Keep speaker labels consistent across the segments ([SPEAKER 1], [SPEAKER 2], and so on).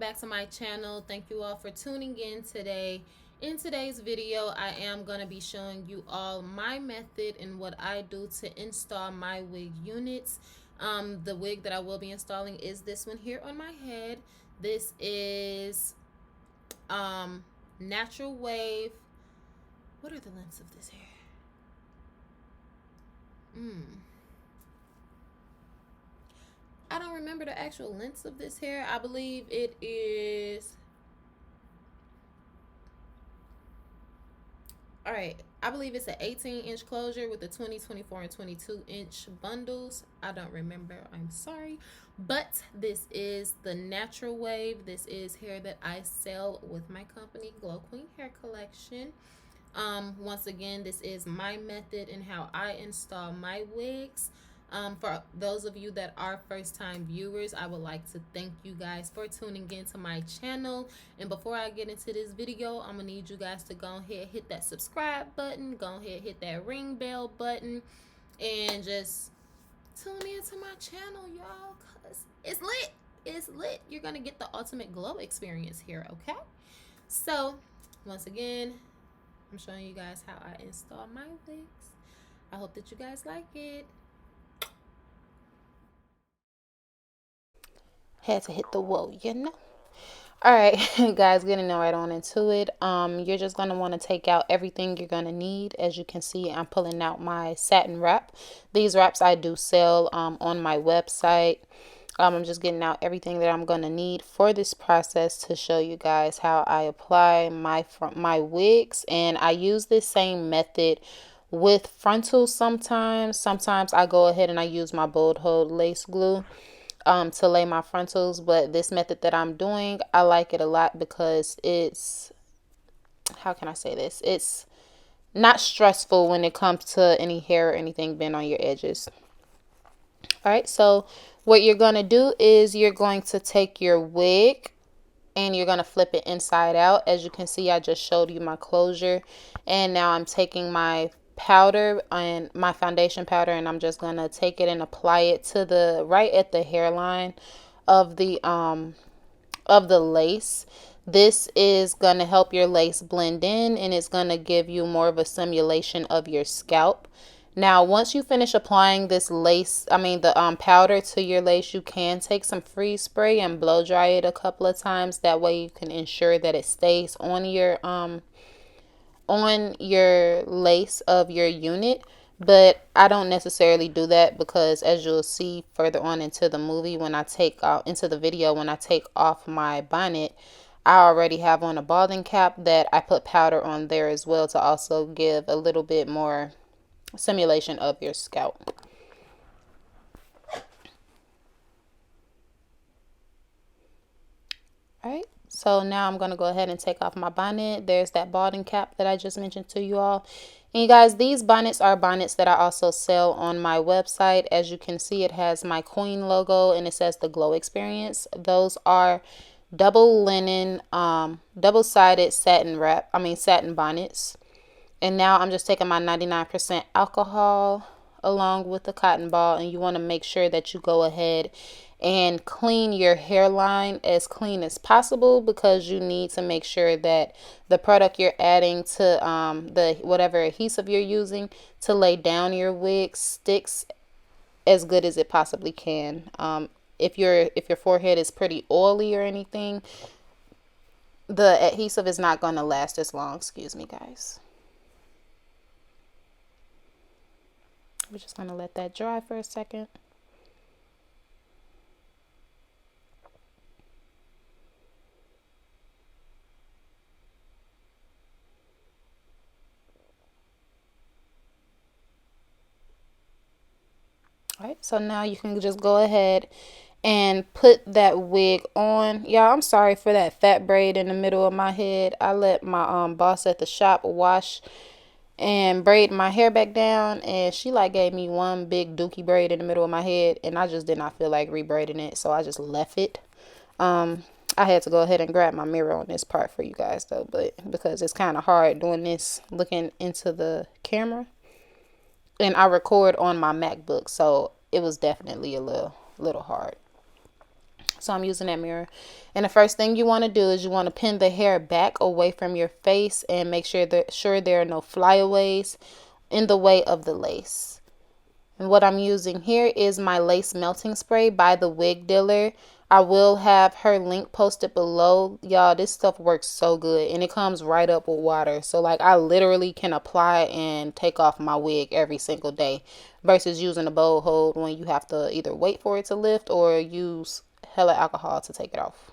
[SPEAKER 1] back to my channel. Thank you all for tuning in today. In today's video, I am going to be showing you all my method and what I do to install my wig units. The wig that I will be installing is this one here on my head. This is natural wave. What are the lengths of this hair? I don't remember the actual lengths of this hair. I believe it is... Alright, I believe it's an 18-inch closure with the 20, 24, and 22-inch bundles. I don't remember. I'm sorry. But this is the natural wave. This is hair that I sell with my company, Glow Queen Hair Collection. Once again, this is my method and how I install my wigs. For those of you that are first-time viewers, I would like to thank you guys for tuning in to my channel. And before I get into this video, I'm gonna need you guys to go ahead, hit that subscribe button, go ahead, hit that ring bell button, and just tune in to my channel, y'all, because it's lit. It's lit. You're gonna get the ultimate glow experience here, okay? So once again, I'm showing you guys how I install my wigs. I hope that you guys like it. Had to hit the whoa, you know. All right, guys, getting right on into it. You're just gonna want to take out everything you're gonna need. As you can see, I'm pulling out my satin wrap. These wraps I do sell on my website. I'm just getting out everything that I'm gonna need for this process to show you guys how I apply my wigs. And I use this same method with frontals sometimes. Sometimes I go ahead and I use my bold hold lace glue to lay my frontals, but this method that I'm doing, I like it a lot because it's, how can I say this? It's not stressful when it comes to any hair or anything being on your edges. All right, so what you're going to do is you're going to take your wig and you're going to flip it inside out. As you can see, I just showed you my closure, and now I'm taking my powder and my foundation powder, and I'm just gonna take it and apply it to the right at the hairline of the lace. This is gonna help your lace blend in, and it's gonna give you more of a simulation of your scalp. Now, once you finish applying this lace, the powder to your lace, you can take some freeze spray and blow dry it a couple of times. That way you can ensure that it stays on your lace of your unit. But I don't necessarily do that because, as you'll see further on into the movie, when I take off my bonnet, I already have on a balding cap that I put powder on there as well to also give a little bit more simulation of your scalp. All right. So now I'm going to go ahead and take off my bonnet. There's that balding cap that I just mentioned to you all. And you guys, these bonnets are bonnets that I also sell on my website. As you can see, it has my Queen logo and it says the Glow Experience. Those are double linen, double-sided satin bonnets. And now I'm just taking my 99% alcohol along with the cotton ball, and you want to make sure that you go ahead and clean your hairline as clean as possible, because you need to make sure that the product you're adding to the whatever adhesive you're using to lay down your wig sticks as good as it possibly can. If your forehead is pretty oily or anything, the adhesive is not going to last as long. Excuse me, guys. We're just going to let that dry for a second. All right, so now you can just go ahead and put that wig on. Y'all, I'm sorry for that fat braid in the middle of my head. I let my boss at the shop wash and braid my hair back down, and she gave me one big dookie braid in the middle of my head, and I just did not feel like rebraiding it, so I just left it. I had to go ahead and grab my mirror on this part for you guys though, but because it's kind of hard doing this looking into the camera, and I record on my MacBook, so it was definitely a little hard. So I'm using that mirror. And the first thing you want to do is you want to pin the hair back away from your face and make sure there are no flyaways in the way of the lace. And what I'm using here is my lace melting spray by the wig dealer. I will have her link posted below. Y'all, this stuff works so good and it comes right up with water. So like I literally can apply and take off my wig every single day versus using a bowl hold when you have to either wait for it to lift or use hella alcohol to take it off.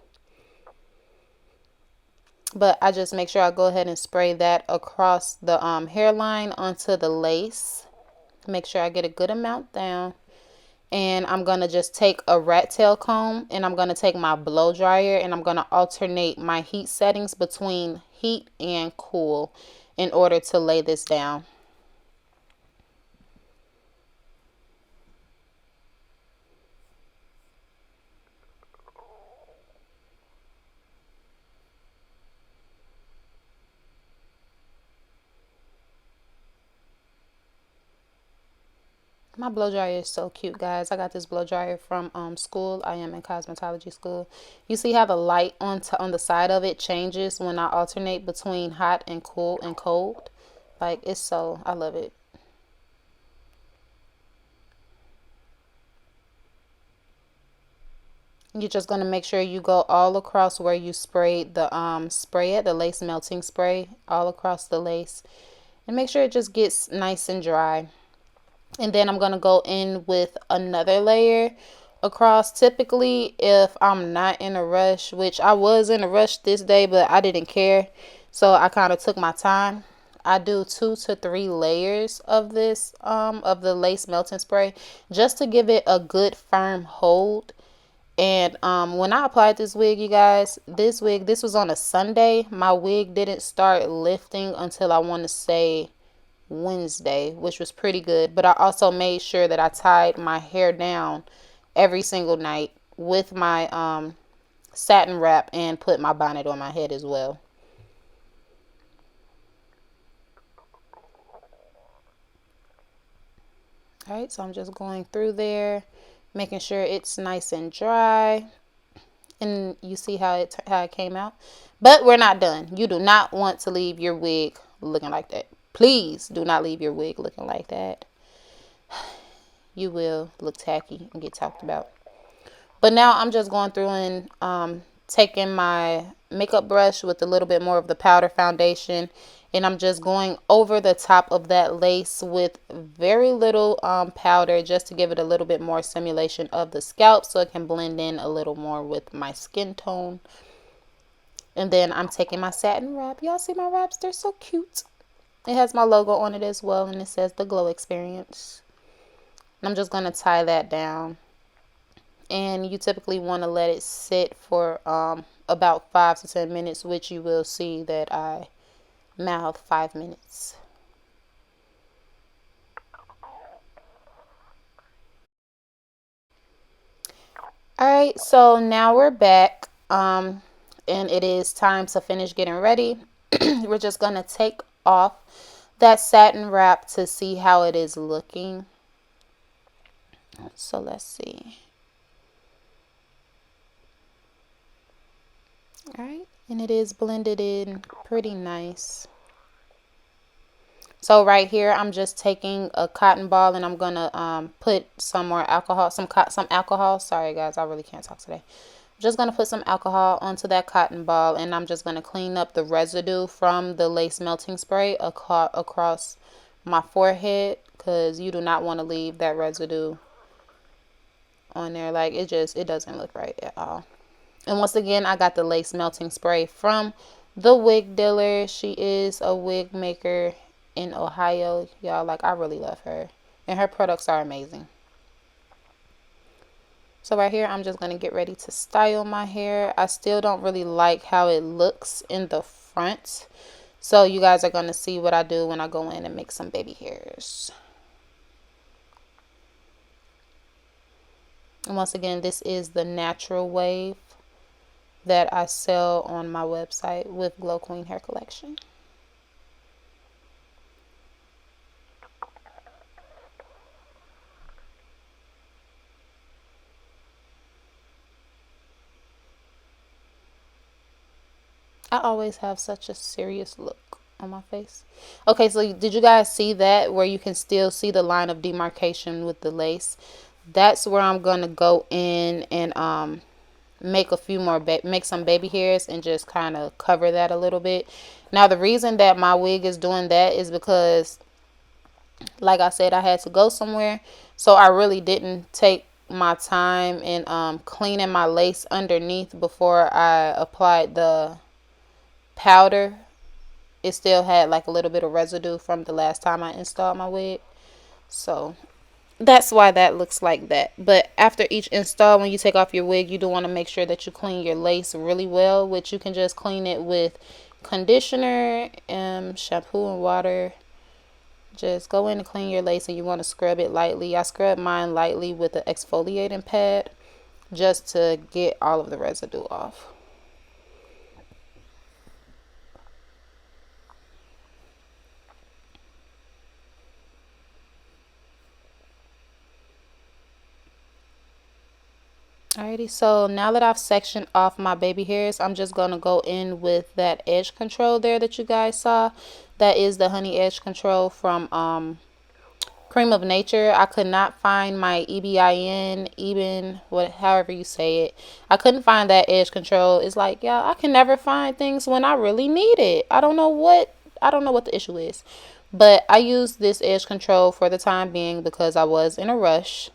[SPEAKER 1] But I just make sure I go ahead and spray that across the hairline onto the lace. Make sure I get a good amount down. And I'm going to just take a rat tail comb and I'm going to take my blow dryer and I'm going to alternate my heat settings between heat and cool in order to lay this down. My blow dryer is so cute, guys. I got this blow dryer from school. I am in cosmetology school. You see how the light on the side of it changes when I alternate between hot and cool and cold? Like, I love it. You're just going to make sure you go all across where you sprayed the the lace melting spray, all across the lace. And make sure it just gets nice and dry. And then I'm going to go in with another layer across. Typically, if I'm not in a rush, which I was in a rush this day, but I didn't care. So I kind of took my time. I do 2 to 3 layers of this, of the lace melting spray just to give it a good firm hold. And when I applied this wig, you guys, this was on a Sunday. My wig didn't start lifting until I want to say Wednesday, which was pretty good. But I also made sure that I tied my hair down every single night with my satin wrap and put my bonnet on my head as well. All right, so I'm just going through there, making sure it's nice and dry. And you see how it came out. But we're not done. You do not want to leave your wig looking like that. Please do not leave your wig looking like that. You will look tacky and get talked about. But now I'm just going through and taking my makeup brush with a little bit more of the powder foundation. And I'm just going over the top of that lace with very little powder just to give it a little bit more simulation of the scalp so it can blend in a little more with my skin tone. And then I'm taking my satin wrap. Y'all see my wraps? They're so cute. It has my logo on it as well and it says the Glow Experience. And I'm just going to tie that down. And you typically want to let it sit for about 5 to 10 minutes, which you will see that I mouth 5 minutes. All right, so now we're back, and it is time to finish getting ready. We're just gonna take off that satin wrap to see how it is looking. So let's see. All right, and it is blended in pretty nice. So right here, I'm just taking a cotton ball and I'm gonna put some more alcohol, some alcohol. Sorry guys, I really can't talk today. I'm just gonna put some alcohol onto that cotton ball and I'm just gonna clean up the residue from the lace melting spray across my forehead because you do not want to leave that residue on there. Like it doesn't look right at all. And once again, I got the lace melting spray from the wig dealer. She is a wig maker in Ohio. Y'all, like I really love her. And her products are amazing. So right here, I'm just going to get ready to style my hair. I still don't really like how it looks in the front. So you guys are going to see what I do when I go in and make some baby hairs. And once again, this is the natural wave that I sell on my website with Glow Queen Hair Collection. I always have such a serious look on my face. Okay, so did you guys see that where you can still see the line of demarcation with the lace? That's where I'm gonna go in and make a few more make some baby hairs and just kind of cover that a little bit. Now the reason that my wig is doing that is because, like I said, I had to go somewhere, so I really didn't take my time in cleaning my lace underneath before I applied the powder. It still had like a little bit of residue from the last time I installed my wig, so that's why that looks like that. But after each install, when you take off your wig, you do want to make sure that you clean your lace really well, which you can just clean it with conditioner, shampoo and water. Just go in and clean your lace, and you want to scrub it lightly. I scrub mine lightly with an exfoliating pad just to get all of the residue off. Alrighty, so now that I've sectioned off my baby hairs, I'm just going to go in with that edge control there that you guys saw. That is the honey edge control from Cream of Nature. I could not find my EBIN, even what, however you say it. I couldn't find that edge control. It's like, yeah, I can never find things when I really need it. I don't know what the issue is. But I used this edge control for the time being because I was in a rush.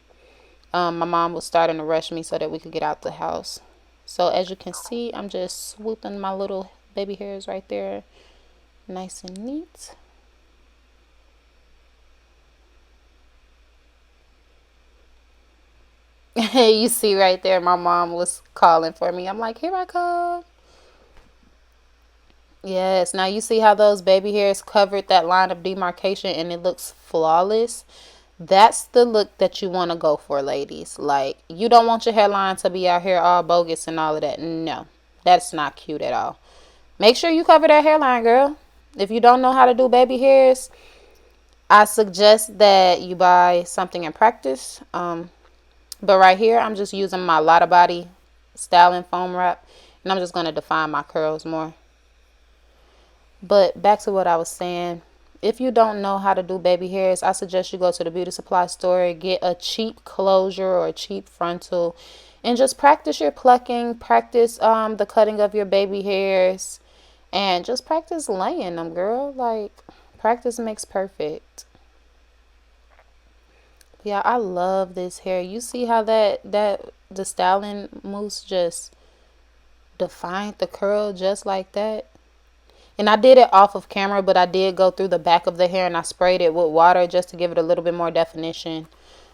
[SPEAKER 1] My mom was starting to rush me so that we could get out the house. So as you can see, I'm just swooping my little baby hairs right there, nice and neat. You see right there, my mom was calling for me. I'm like, here I come. Yes, now you see how those baby hairs covered that line of demarcation and it looks flawless. That's the look that you want to go for, ladies. Like, you don't want your hairline to be out here all bogus and all of that. No, that's not cute at all. Make sure you cover that hairline, girl. If you don't know how to do baby hairs, I suggest that you buy something and practice. But right here, I'm just using my Lotta Body styling foam wrap, and I'm just going to define my curls more. But back to what I was saying. If you don't know how to do baby hairs, I suggest you go to the beauty supply store, get a cheap closure or a cheap frontal, and just practice your plucking, practice the cutting of your baby hairs, and just practice laying them, girl. Like, practice makes perfect. Yeah, I love this hair. You see how the styling mousse just defined the curl just like that? And I did it off of camera, but I did go through the back of the hair and I sprayed it with water just to give it a little bit more definition.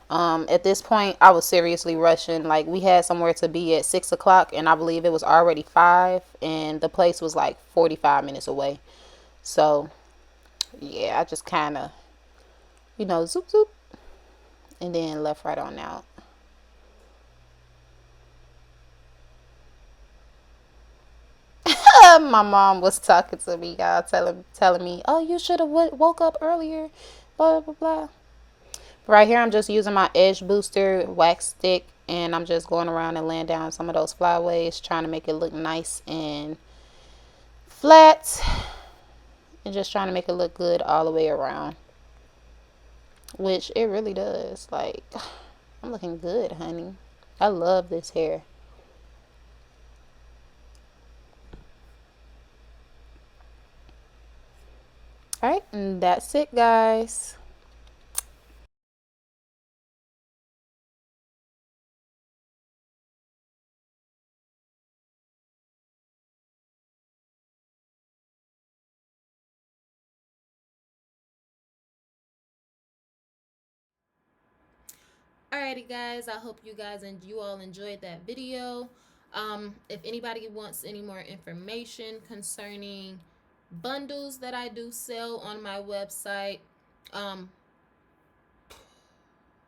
[SPEAKER 1] At this point, I was seriously rushing. Like, we had somewhere to be at 6 o'clock, and I believe it was already 5, and the place was like 45 minutes away. So, yeah, I just kind of, zoop, zoop, and then left right on out. My mom was talking to me, y'all, telling me, oh, you should have woke up earlier, blah, blah, blah. Right here, I'm just using my Edge Booster wax stick, and I'm just going around and laying down some of those flyaways, trying to make it look nice and flat, and just trying to make it look good all the way around, which it really does. Like, I'm looking good, honey. I love this hair. All right, and that's it, guys. Alrighty, guys, I hope you guys and you all enjoyed that video. If anybody wants any more information concerning bundles that I do sell on my website, um,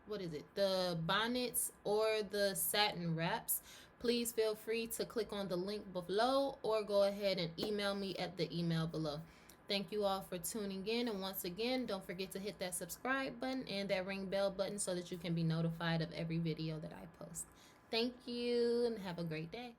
[SPEAKER 1] what is it, the bonnets or the satin wraps, please feel free to click on the link below or go ahead and email me at the email below. Thank you all for tuning in, and once again, don't forget to hit that subscribe button and that ring bell button so that you can be notified of every video that I post. Thank you and have a great day.